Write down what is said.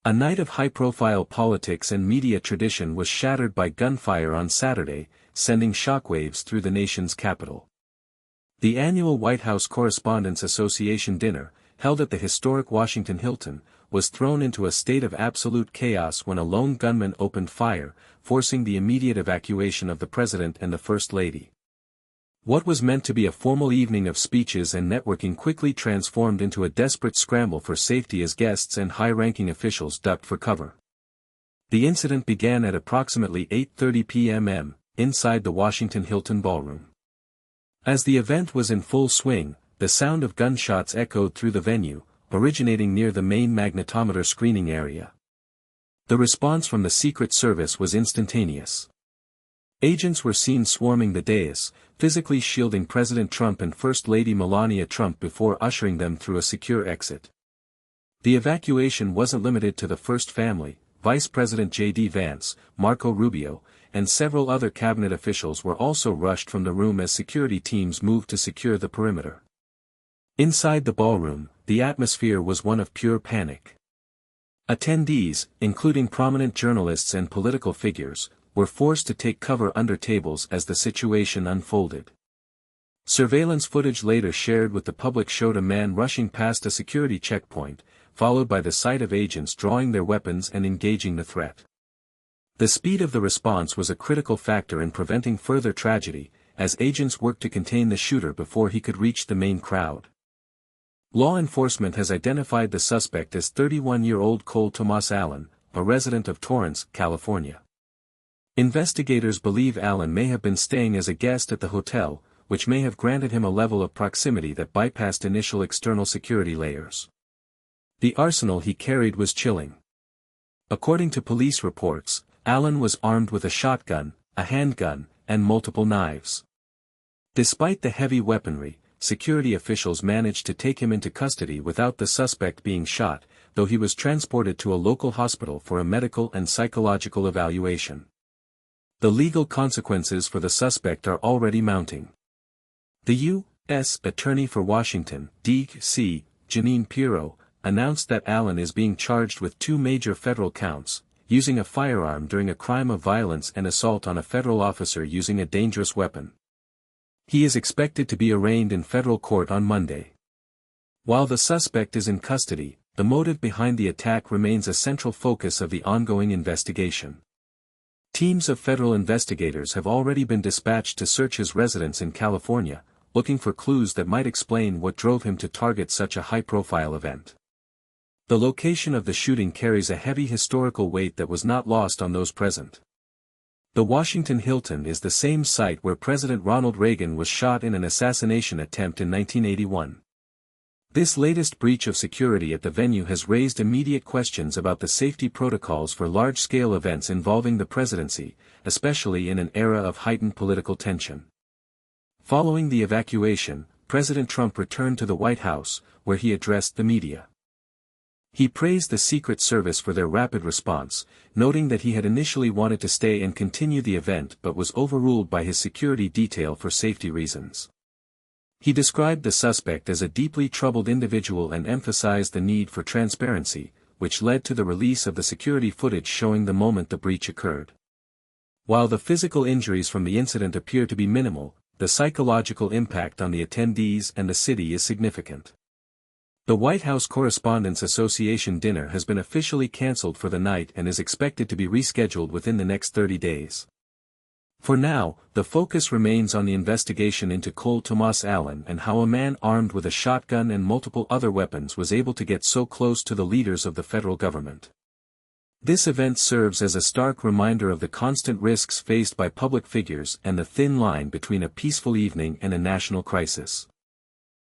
A night of high-profile politics and media tradition was shattered by gunfire on Saturday, sending shockwaves through the nation's capital. The annual White House Correspondents Association dinner, held at the historic Washington Hilton, was thrown into a state of absolute chaos when a lone gunman opened fire, forcing the immediate evacuation of the president and the First Lady. What was meant to be a formal evening of speeches and networking quickly transformed into a desperate scramble for safety as guests and high-ranking officials ducked for cover. The incident began at approximately 8:30 p.m. inside the Washington Hilton ballroom. As the event was in full swing, the sound of gunshots echoed through the venue, originating near the main magnetometer screening area. The response from the Secret Service was instantaneous. Agents were seen swarming the dais, physically shielding President Trump and First Lady Melania Trump before ushering them through a secure exit. The evacuation wasn't limited to the First Family. Vice President J.D. Vance, Marco Rubio, and several other cabinet officials were also rushed from the room as security teams moved to secure the perimeter. Inside the ballroom, the atmosphere was one of pure panic. Attendees, including prominent journalists and political figures, were forced to take cover under tables as the situation unfolded. Surveillance footage later shared with the public showed a man rushing past a security checkpoint, followed by the sight of agents drawing their weapons and engaging the threat. The speed of the response was a critical factor in preventing further tragedy, as agents worked to contain the shooter before he could reach the main crowd. Law enforcement has identified the suspect as 31-year-old Cole Tomas Allen, a resident of Torrance, California. Investigators believe Allen may have been staying as a guest at the hotel, which may have granted him a level of proximity that bypassed initial external security layers. The arsenal he carried was chilling. According to police reports, Allen was armed with a shotgun, a handgun, and multiple knives. Despite the heavy weaponry, security officials managed to take him into custody without the suspect being shot, though he was transported to a local hospital for a medical and psychological evaluation. The legal consequences for the suspect are already mounting. The U.S. Attorney for Washington, D.C., Jeanine Pirro, announced that Allen is being charged with 2 major federal counts, using a firearm during a crime of violence and assault on a federal officer using a dangerous weapon. He is expected to be arraigned in federal court on Monday. While the suspect is in custody, the motive behind the attack remains a central focus of the ongoing investigation. Teams of federal investigators have already been dispatched to search his residence in California, looking for clues that might explain what drove him to target such a high-profile event. The location of the shooting carries a heavy historical weight that was not lost on those present. The Washington Hilton is the same site where President Ronald Reagan was shot in an assassination attempt in 1981. This latest breach of security at the venue has raised immediate questions about the safety protocols for large-scale events involving the presidency, especially in an era of heightened political tension. Following the evacuation, President Trump returned to the White House, where he addressed the media. He praised the Secret Service for their rapid response, noting that he had initially wanted to stay and continue the event but was overruled by his security detail for safety reasons. He described the suspect as a deeply troubled individual and emphasized the need for transparency, which led to the release of the security footage showing the moment the breach occurred. While the physical injuries from the incident appear to be minimal, the psychological impact on the attendees and the city is significant. The White House Correspondents Association dinner has been officially canceled for the night and is expected to be rescheduled within the next 30 days. For now, the focus remains on the investigation into Cole Tomas Allen and how a man armed with a shotgun and multiple other weapons was able to get so close to the leaders of the federal government. This event serves as a stark reminder of the constant risks faced by public figures and the thin line between a peaceful evening and a national crisis.